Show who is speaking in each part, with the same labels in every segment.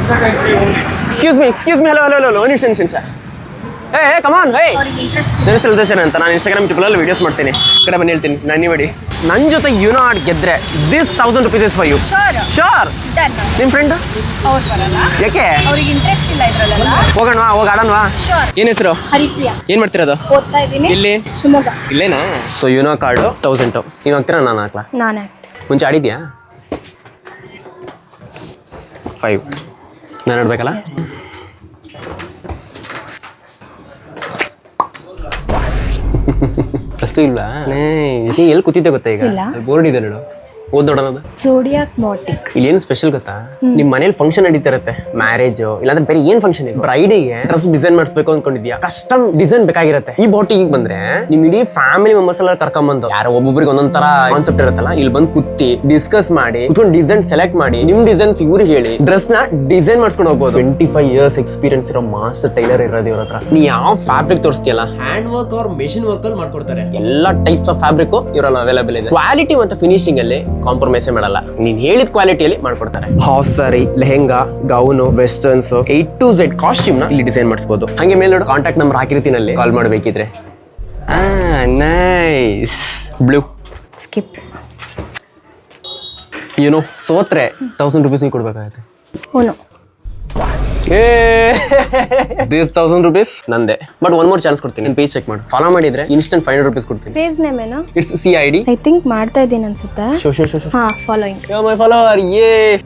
Speaker 1: Excuse me hello ನಿಮಿಷ ಏ ಕಮಾನ್ ಹೇ ನನ್ನ ಹೆಸರು ದರ್ಶನ್ ಅಂತ. ನಾನು ಇನ್ಸ್ಟಾಗ್ರಾಮ್ ಟ್ರಿಪಲಲ್ಲಿ ವೀಡಿಯೋಸ್ ಮಾಡ್ತೀನಿ. ಕಡೆ ಬನ್ನಿ ಹೇಳ್ತೀನಿ ನಾನು ನೋಡಿ ನನ್ನ ಜೊತೆ ಯುನೋ ಆಡ್ ಗೆದ್ರೆ this 1000 rupees is for you. Sure. ನಿಮ್ಮ ಫ್ರೆಂಡ್
Speaker 2: ಅವ್ರು ಬರಲ್ಲ,
Speaker 1: ಯಾಕೆ?
Speaker 2: ಅವ್ರಿಗೆ ಇಂಟ್ರೆಸ್ಟ್ ಇಲ್ಲ ಇದ್ರಲ್ಲ.
Speaker 1: ಹೋಗೋಣವಾ, ಹೋಗಿ ಆಡೋಣವಾ? ಏನು ಹೆಸರು?
Speaker 2: ಹರಿಪ್ರಿಯಾ.
Speaker 1: ಏನು ಮಾಡ್ತಿರೋದು?
Speaker 2: ಓದ್ತಾ ಇದ್ದೀನಿ.
Speaker 1: ಇಲ್ಲಿ
Speaker 2: ಶಿವಮೊಗ್ಗ.
Speaker 1: ಇಲ್ಲೇನಾ? So UNO card 1000. ನೀವು ಹಾಕ್ತೀರಾ ನಾನು ಹಾಕ್ಲಾ?
Speaker 2: ನಾನೇ
Speaker 1: ಮುಂಚೆ ಆಡಿದ್ಯಾ? 5 ನಾನು ಆಡ್ಬೇಕಲ್ಲ? ಅಷ್ಟು ಇಲ್ವಾ? ನೀ ಎಲ್ಲಿ ಕೂತಿದ್ದೆ ಗೊತ್ತಾ? ಈಗ ಬೋರ್ಡ್ ಇದೆ ನೋಡು, ಓದ್ ನೋಡೋಣ.
Speaker 2: ಝೋಡಿಯಾಕ್ ಮಾಟಿಕ್.
Speaker 1: ಇಲ್ಲಿ ಏನು ಸ್ಪೆಷಲ್ ಗೊತ್ತಾ? ನಿಮ್ಮ ಮನೇಲಿ ಫಂಕ್ಷನ್ ನಡೀತಾ ಇರುತ್ತೆ, ಮ್ಯಾರೇಜ್ ಇಲ್ಲಾಂದ್ರೆ ಬೇರೆ ಏನ್ ಫಂಕ್ಷನ್ ಇದೆ, ಬ್ರೈಡಿಗೆ ಡ್ರೆಸ್ ಡಿಸೈನ್ ಮಾಡಿಸ್ಬೇಕು ಅನ್ಕೊಂಡಿದ್ಯಾ, ಕಸ್ಟಮ್ ಡಿಸೈನ್ ಬೇಕಾಗಿರುತ್ತೆ. ಈ ಬಾಟಿಗೆ ಬಂದ್ರೆ ನಿಮ್ ಇಡೀ ಫ್ಯಾಮಿಲಿ ಮೆಂಬರ್ಸ್ ಎಲ್ಲ ಕರ್ಕೊಂಡ್ಬಂದು, ಯಾರೋ ಒಬ್ಬೊಬ್ರಿಗೆ ಒಂದೊಂದ್ ತರ ಕಾನ್ಸೆಪ್ಟ್ ಇರುತ್ತಲ್ಲ, ಇಲ್ಲಿ ಬಂದು ಕುತ್ತಿ ಡಿಸ್ಕಸ್ ಮಾಡಿ ಕುತ್ಕೊಂಡು ಡಿಸೈನ್ ಸೆಲೆಕ್ಟ್ ಮಾಡಿ ನಿಮ್ ಡಿಸೈನ್ಸ್ ಇವ್ರಿಗೆ ಹೇಳಿ ಡ್ರೆಸ್ ನ ಡಿಸೈನ್ ಮಾಡ್ಸ್ಕೊಂಡು ಹೋಗ್ಬೋದು. 25 years ಎಕ್ಸ್ಪೀರಿಯನ್ಸ್ ಇರೋ ಮಾಸ್ಟರ್ ಟೈಲರ್ ಇರೋದು ಇವ್ರ ಹತ್ರ. ನೀ ಯಾವ ಫ್ಯಾಬ್ರಿಕ್ ತೋರಿಸ್ತೀಯಲ್ಲ, ಹ್ಯಾಂಡ್ ವರ್ಕ್ ಅವ್ರ ಮೆಷಿನ್ ವರ್ಕ್ ಅಲ್ಲಿ ಮಾಡ್ಕೊಡ್ತಾರೆ. ಎಲ್ಲಾ ಟೈಪ್ಸ್ ಆಫ್ ಫ್ಯಾಬ್ರಿಕ್ ಇವರಲ್ಲಿ ಅವೈಲೇಬಲ್ ಇದೆ. ಕ್ವಾಲಿಟಿ ಮತ್ತು ಫಿನಿಶಿಂಗ್ ಅಲ್ಲಿ ಕಾಂಪ್ರಮೈಸ್ ಮಾಡಲ್ಲ, ನೀನ್ ಹೇಳಿದ ಕ್ವಾಲಿಟಿಯಲ್ಲಿ ಮಾಡ್ಕೊಡ್ತಾರೆ. Half sorry, lehenga, gown, westerns, A to Z costume ನ ಇಲ್ಲಿ ಡಿಸೈನ್ ಮಾಡಿಸಬಹುದು. ಹಂಗೆ ಮೇಲೆ ನೋಡು ಕಾಂಟ್ಯಾಕ್ಟ್ ನಂಬರ್ ಹಾಕಿರ್ತೀನಿ, ಅಲ್ಲಿ ಕಾಲ್ ಮಾಡಬೇಕಿದ್ರೆ. ನೈಸ್. Blue
Speaker 2: skip.
Speaker 1: ಯುನೋ ಸೋತ್ರೆ 1000 rupees ನೀವು ಕೊಡ್ಬೇಕಾಗತ್ತೆ.
Speaker 2: ಓನು
Speaker 1: ದಿಸ್ 1000 rupees ನಂದೆ. ಬಟ್ ಒನ್ ಮೋರ್ ಚಾನ್ಸ್ ಕೊಡ್ತೀನಿ, ಪೇಜ್ ಚೆಕ್ ಮಾಡು. ಫಾಲೋ ಮಾಡಿದ್ರೆ ಇನ್ಸ್ಟೆಂಟ್ 500 rupees ಕೊಡ್ತೀನಿ.
Speaker 2: ಪೇಜ್ ನೇಮ್ ಏನು?
Speaker 1: It's CID.
Speaker 2: ಐ ಥಿಂಕ್ ಮಾಡ್ತಾ ಇದ್ದೀನಿ ಅನ್ಸುತ್ತೆ. ಹಾ, following.
Speaker 1: You are my follower.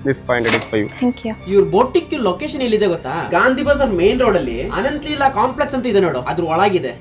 Speaker 1: This 500 is for you.
Speaker 2: Thank you.
Speaker 3: ಇವ್ರ ಬೋಟಿಕ್ ಲೊಕೇಶನ್ ಎಲ್ಲಿದೆ ಗೊತ್ತಾ? ಗಾಂಧಿ ಬಜಾರ್ ಮೇನ್ ರೋಡ್ ಅಲ್ಲಿ ಅನಂತ್ ಲೀಲಾ ಕಾಂಪ್ಲೆಕ್ಸ್ ಅಂತ ಇದೆ ನೋಡು, ಅದ್ರ ಒಳಗಿದೆ.